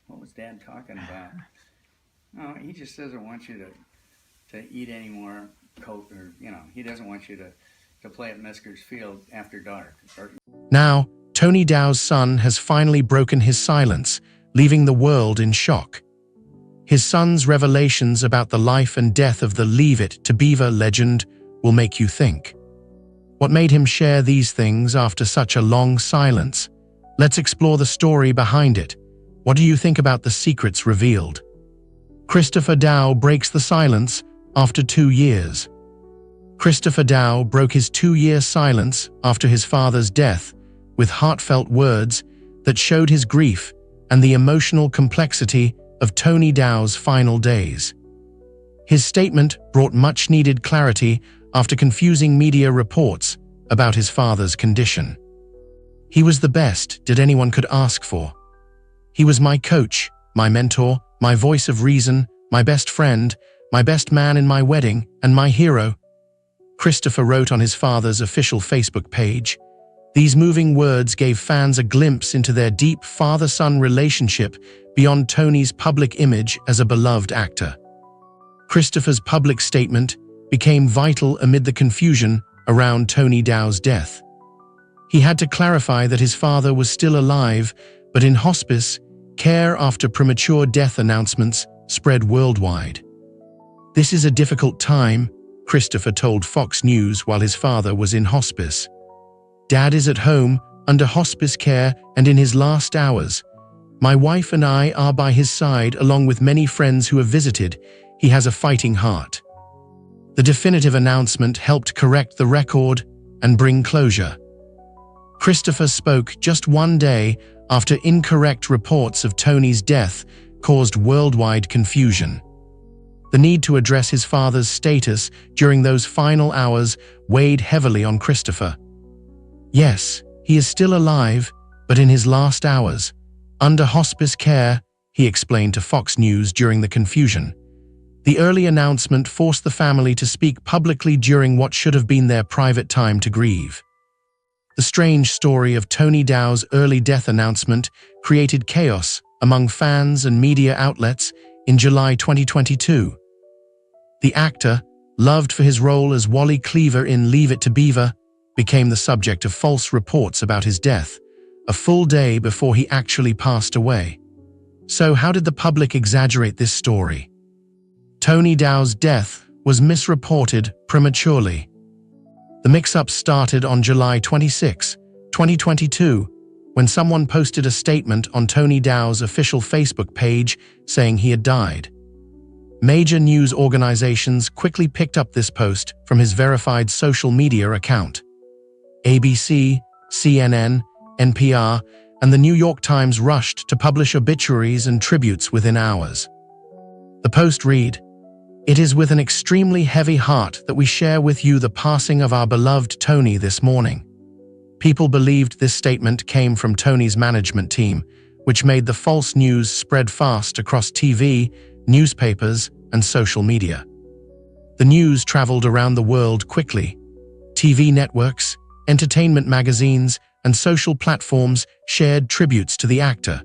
What was Dad talking about? Oh, he just doesn't want you to eat any more coke, or, he doesn't want you to play at Mesker's Field after dark. Now, Tony Dow's son has finally broken his silence, leaving the world in shock. His son's revelations about the life and death of the Leave It to Beaver legend will make you think. What made him share these things after such a long silence? Let's explore the story behind it. What do you think about the secrets revealed? Christopher Dow breaks the silence after 2 years. Christopher Dow broke his 2-year silence after his father's death with heartfelt words that showed his grief and the emotional complexity of Tony Dow's final days. His statement brought much-needed clarity after confusing media reports about his father's condition. "He was the best that anyone could ask for. He was my coach, my mentor, my voice of reason, my best friend, my best man in my wedding, and my hero," Christopher wrote on his father's official Facebook page. These moving words gave fans a glimpse into their deep father-son relationship beyond Tony's public image as a beloved actor. Christopher's public statement became vital amid the confusion around Tony Dow's death. He had to clarify that his father was still alive, but in hospice care after premature death announcements spread worldwide. "This is a difficult time," Christopher told Fox News while his father was in hospice. "Dad is at home, under hospice care and in his last hours. My wife and I are by his side along with many friends who have visited. He has a fighting heart." The definitive announcement helped correct the record and bring closure. Christopher spoke just 1 day after incorrect reports of Tony's death caused worldwide confusion. The need to address his father's status during those final hours weighed heavily on Christopher. "Yes, he is still alive, but in his last hours, under hospice care," he explained to Fox News during the confusion. The early announcement forced the family to speak publicly during what should have been their private time to grieve. The strange story of Tony Dow's early death announcement created chaos among fans and media outlets in July 2022. The actor, loved for his role as Wally Cleaver in Leave It to Beaver, became the subject of false reports about his death, a full day before he actually passed away. So how did the public exaggerate this story? Tony Dow's death was misreported prematurely. The mix-up started on July 26, 2022, when someone posted a statement on Tony Dow's official Facebook page saying he had died. Major news organizations quickly picked up this post from his verified social media account. ABC, CNN, NPR, and the New York Times rushed to publish obituaries and tributes within hours. The post read, "It is with an extremely heavy heart that we share with you the passing of our beloved Tony this morning." People believed this statement came from Tony's management team, which made the false news spread fast across TV, newspapers, and social media. The news traveled around the world quickly. TV networks, entertainment magazines, and social platforms shared tributes to the actor.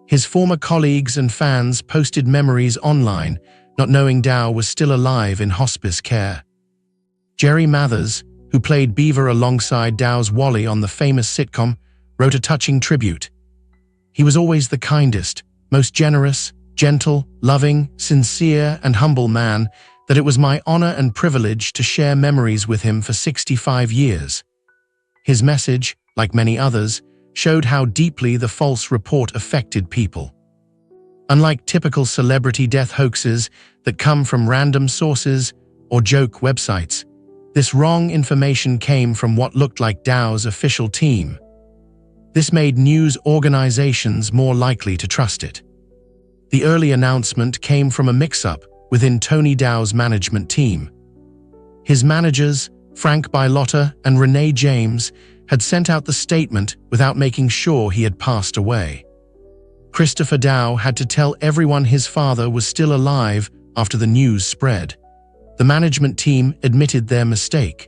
His former colleagues and fans posted memories online, not knowing Dow was still alive in hospice care. Jerry Mathers, who played Beaver alongside Dow's Wally on the famous sitcom, wrote a touching tribute. "He was always the kindest, most generous, gentle, loving, sincere, and humble man that it was my honor and privilege to share memories with him for 65 years. His message, like many others, showed how deeply the false report affected people. Unlike typical celebrity death hoaxes that come from random sources or joke websites, this wrong information came from what looked like Dow's official team. This made news organizations more likely to trust it. The early announcement came from a mix-up within Tony Dow's management team. His managers, Frank Bilotta and Renee James, had sent out the statement without making sure he had passed away. Christopher Dow had to tell everyone his father was still alive after the news spread. The management team admitted their mistake.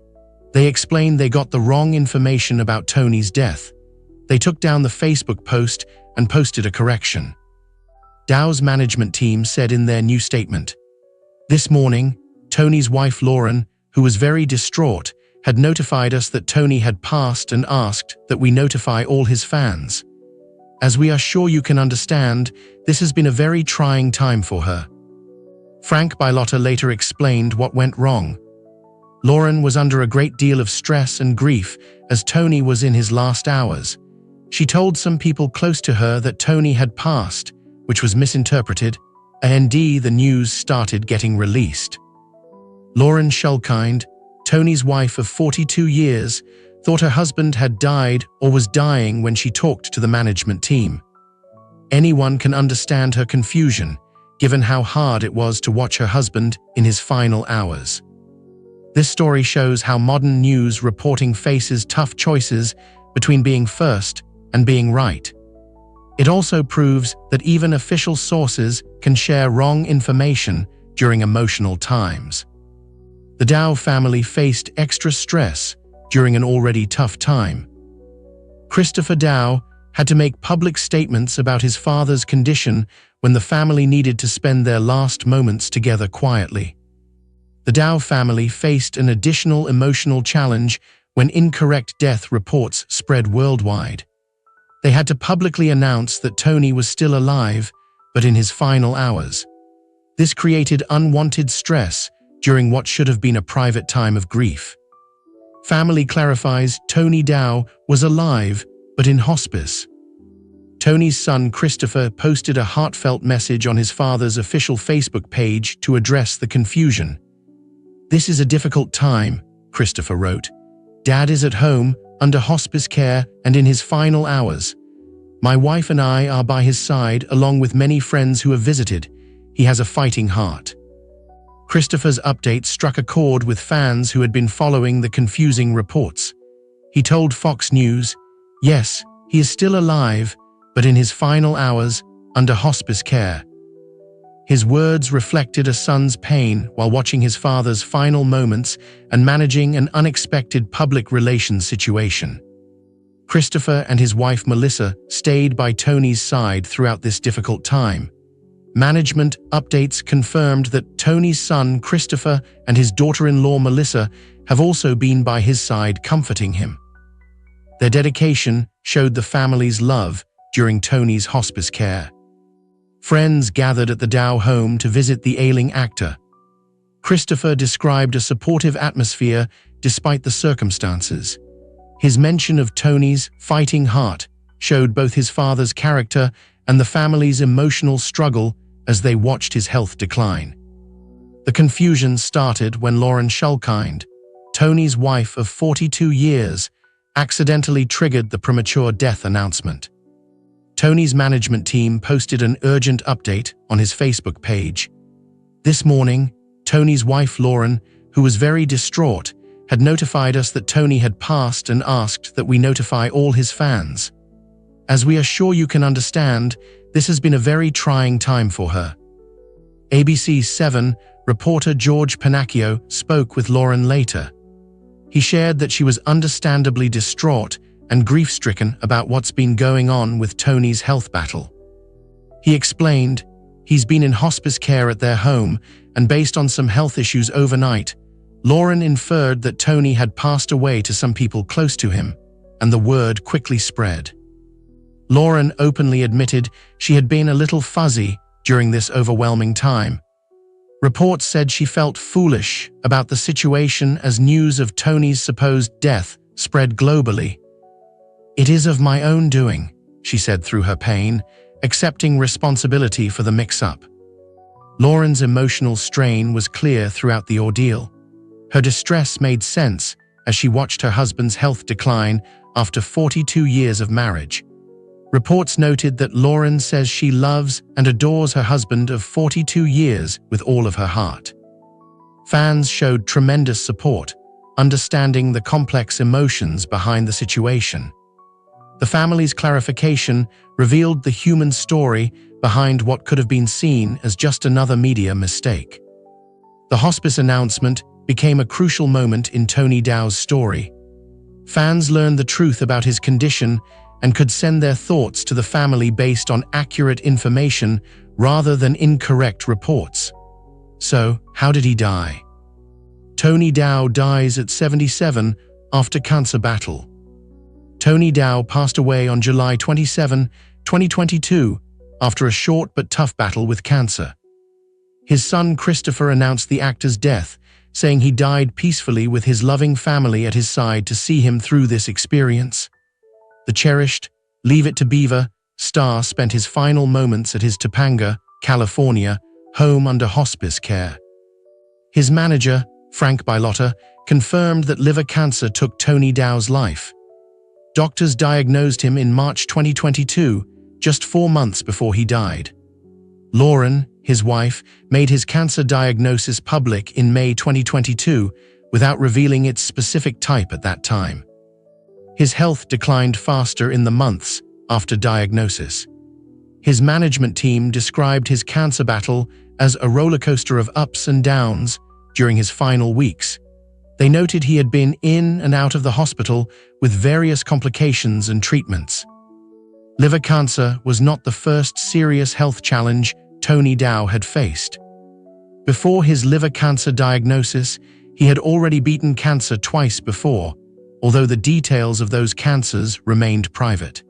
They explained they got the wrong information about Tony's death. They took down the Facebook post and posted a correction. Dow's management team said in their new statement. This morning, Tony's wife Lauren, who was very distraught, had notified us that Tony had passed and asked that we notify all his fans. As we are sure you can understand, this has been a very trying time for her. Frank Bilotta later explained what went wrong. Lauren was under a great deal of stress and grief as Tony was in his last hours. She told some people close to her that Tony had passed, which was misinterpreted, and the news started getting released. Lauren Shulkind, Tony's wife of 42 years, thought her husband had died or was dying when she talked to the management team. Anyone can understand her confusion, given how hard it was to watch her husband in his final hours. This story shows how modern news reporting faces tough choices between being first and being right. It also proves that even official sources can share wrong information during emotional times. The Dow family faced extra stress during an already tough time. Christopher Dow had to make public statements about his father's condition when the family needed to spend their last moments together quietly. The Dow family faced an additional emotional challenge when incorrect death reports spread worldwide. They had to publicly announce that Tony was still alive, but in his final hours. This created unwanted stress during what should have been a private time of grief. Family clarifies Tony Dow was alive, but in hospice. Tony's son Christopher posted a heartfelt message on his father's official Facebook page to address the confusion. "This is a difficult time," Christopher wrote. "Dad is at home, under hospice care and in his final hours. My wife and I are by his side along with many friends who have visited. He has a fighting heart." Christopher's update struck a chord with fans who had been following the confusing reports. He told Fox News, "Yes, he is still alive, but in his final hours, under hospice care." His words reflected a son's pain while watching his father's final moments and managing an unexpected public relations situation. Christopher and his wife Melissa stayed by Tony's side throughout this difficult time. Management updates confirmed that Tony's son Christopher and his daughter-in-law Melissa have also been by his side comforting him. Their dedication showed the family's love during Tony's hospice care. Friends gathered at the Dow home to visit the ailing actor. Christopher described a supportive atmosphere despite the circumstances. His mention of Tony's fighting heart showed both his father's character and the family's emotional struggle as they watched his health decline. The confusion started when Lauren Shulkind, Tony's wife of 42 years, accidentally triggered the premature death announcement. Tony's management team posted an urgent update on his Facebook page. This morning, Tony's wife Lauren, who was very distraught, had notified us that Tony had passed and asked that we notify all his fans. As we are sure you can understand, this has been a very trying time for her. ABC 7 reporter George Pennacchio spoke with Lauren later. He shared that she was understandably distraught and grief-stricken about what's been going on with Tony's health battle. He explained, "He's been in hospice care at their home, and based on some health issues overnight, Lauren inferred that Tony had passed away to some people close to him, and the word quickly spread." Lauren openly admitted she had been a little fuzzy during this overwhelming time. Reports said she felt foolish about the situation as news of Tony's supposed death spread globally. "It is of my own doing," she said through her pain, accepting responsibility for the mix-up. Lauren's emotional strain was clear throughout the ordeal. Her distress made sense as she watched her husband's health decline after 42 years of marriage. Reports noted that Lauren says she loves and adores her husband of 42 years with all of her heart. Fans showed tremendous support, understanding the complex emotions behind the situation. The family's clarification revealed the human story behind what could have been seen as just another media mistake. The hospice announcement became a crucial moment in Tony Dow's story. Fans learned the truth about his condition and could send their thoughts to the family based on accurate information rather than incorrect reports. So, how did he die? Tony Dow dies at 77 after cancer battle. Tony Dow passed away on July 27, 2022, after a short but tough battle with cancer. His son Christopher announced the actor's death, saying he died peacefully with his loving family at his side to see him through this experience. The cherished Leave It to Beaver star spent his final moments at his Topanga, California, home under hospice care. His manager, Frank Bilotta, confirmed that liver cancer took Tony Dow's life. Doctors diagnosed him in March 2022, just 4 months before he died. Lauren, his wife, made his cancer diagnosis public in May 2022 without revealing its specific type at that time. His health declined faster in the months after diagnosis. His management team described his cancer battle as a rollercoaster of ups and downs during his final weeks. They noted he had been in and out of the hospital with various complications and treatments. Liver cancer was not the first serious health challenge Tony Dow had faced. Before his liver cancer diagnosis, he had already beaten cancer twice before, although the details of those cancers remained private.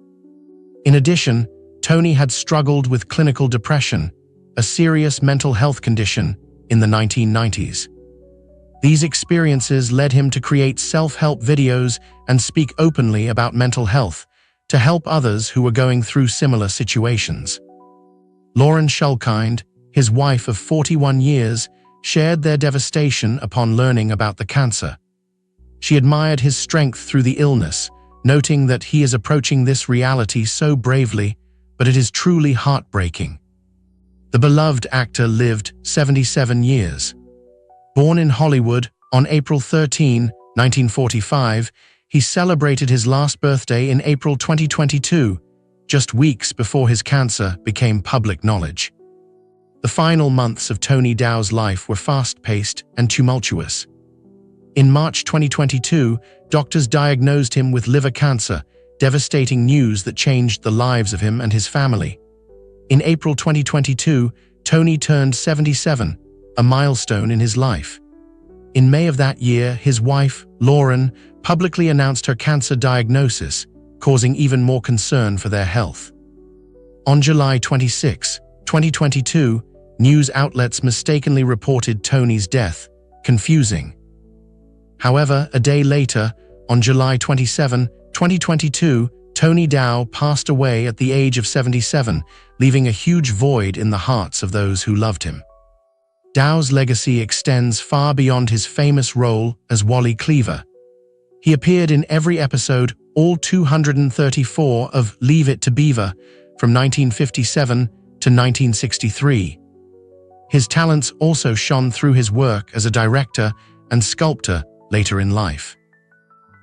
In addition, Tony had struggled with clinical depression, a serious mental health condition, in the 1990s. These experiences led him to create self-help videos and speak openly about mental health to help others who were going through similar situations. Lauren Schulkind, his wife of 41 years, shared their devastation upon learning about the cancer. She admired his strength through the illness, noting that he is approaching this reality so bravely, but it is truly heartbreaking. The beloved actor lived 77 years. Born in Hollywood on April 13, 1945, he celebrated his last birthday in April 2022, just weeks before his cancer became public knowledge. The final months of Tony Dow's life were fast-paced and tumultuous. In March 2022, doctors diagnosed him with liver cancer, devastating news that changed the lives of him and his family. In April 2022, Tony turned 77, a milestone in his life. In May of that year, his wife, Lauren, publicly announced her cancer diagnosis, causing even more concern for their health. On July 26, 2022, news outlets mistakenly reported Tony's death, confusing. However, a day later, on July 27, 2022, Tony Dow passed away at the age of 77, leaving a huge void in the hearts of those who loved him. Dow's legacy extends far beyond his famous role as Wally Cleaver. He appeared in every episode, all 234 of Leave It to Beaver, from 1957 to 1963. His talents also shone through his work as a director and sculptor later in life.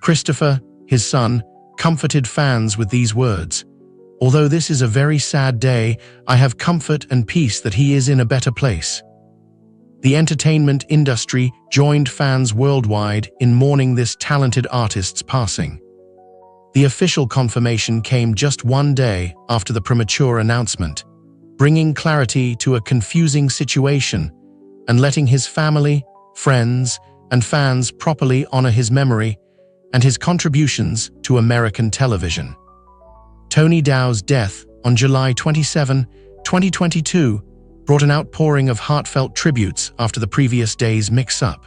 Christopher, his son, comforted fans with these words, "Although this is a very sad day, I have comfort and peace that he is in a better place." The entertainment industry joined fans worldwide in mourning this talented artist's passing. The official confirmation came just one day after the premature announcement, bringing clarity to a confusing situation and letting his family, friends, and fans properly honor his memory and his contributions to American television. Tony Dow's death on July 27, 2022, brought an outpouring of heartfelt tributes after the previous day's mix-up.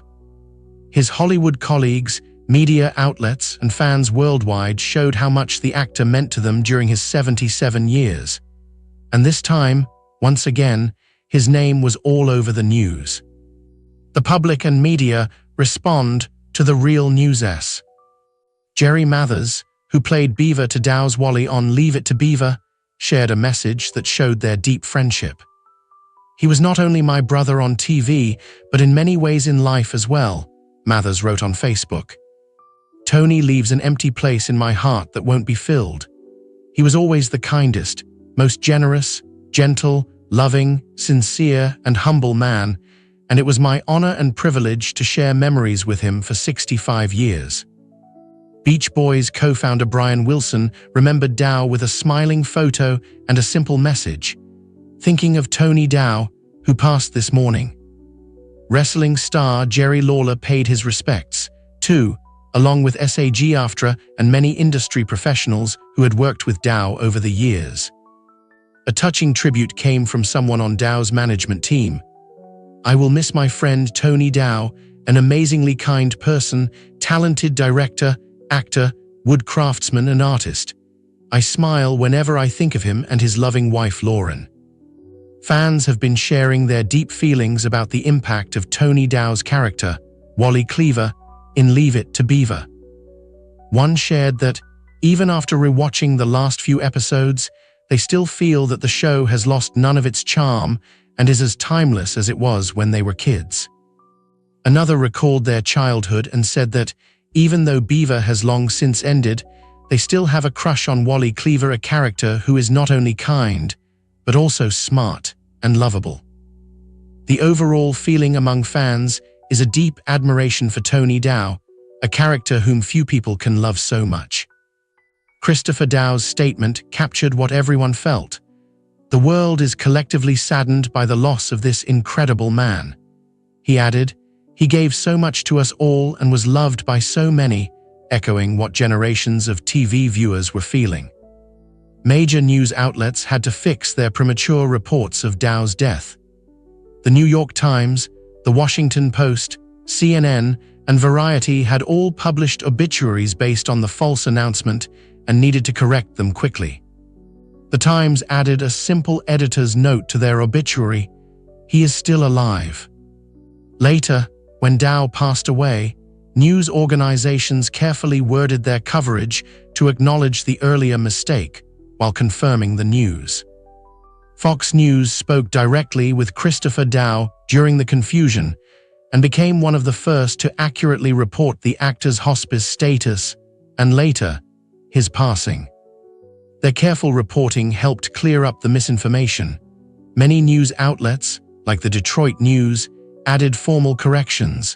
His Hollywood colleagues, media outlets, and fans worldwide showed how much the actor meant to them during his 77 years. And this time, once again, his name was all over the news. The public and media respond to the real news-s. Jerry Mathers, who played Beaver to Dow's Wally on Leave It to Beaver, shared a message that showed their deep friendship. "He was not only my brother on TV, but in many ways in life as well," Mathers wrote on Facebook. "Tony leaves an empty place in my heart that won't be filled. He was always the kindest, most generous, gentle, loving, sincere, and humble man, and it was my honor and privilege to share memories with him for 65 years." Beach Boys co-founder Brian Wilson remembered Dow with a smiling photo and a simple message, thinking of Tony Dow, who passed this morning. Wrestling star Jerry Lawler paid his respects, too, along with SAG-AFTRA and many industry professionals who had worked with Dow over the years. A touching tribute came from someone on Dow's management team. "I will miss my friend Tony Dow, an amazingly kind person, talented director, actor, wood craftsman and artist. I smile whenever I think of him and his loving wife Lauren." Fans have been sharing their deep feelings about the impact of Tony Dow's character, Wally Cleaver, in Leave It to Beaver. One shared that, even after rewatching the last few episodes, they still feel that the show has lost none of its charm and is as timeless as it was when they were kids. Another recalled their childhood and said that, even though Beaver has long since ended, they still have a crush on Wally Cleaver, a character who is not only kind, but also smart and lovable. The overall feeling among fans is a deep admiration for Tony Dow, a character whom few people can love so much. Christopher Dow's statement captured what everyone felt. "The world is collectively saddened by the loss of this incredible man." He added, "He gave so much to us all and was loved by so many," echoing what generations of TV viewers were feeling. Major news outlets had to fix their premature reports of Dow's death. The New York Times, The Washington Post, CNN, and Variety had all published obituaries based on the false announcement and needed to correct them quickly. The Times added a simple editor's note to their obituary: "He is still alive." Later, when Dow passed away, news organizations carefully worded their coverage to acknowledge the earlier mistake while confirming the news. Fox News spoke directly with Christopher Dow during the confusion and became one of the first to accurately report the actor's hospice status and later, his passing. Their careful reporting helped clear up the misinformation. Many news outlets, like the Detroit News, added formal corrections.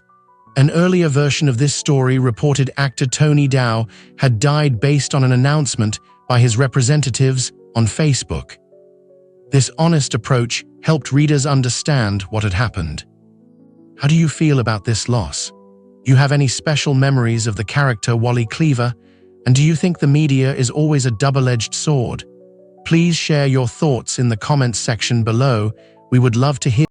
An earlier version of this story reported actor Tony Dow had died based on an announcement by his representatives on Facebook. This honest approach helped readers understand what had happened. How do you feel about this loss? Do you have any special memories of the character Wally Cleaver? And do you think the media is always a double-edged sword? Please share your thoughts in the comments section below. We would love to hear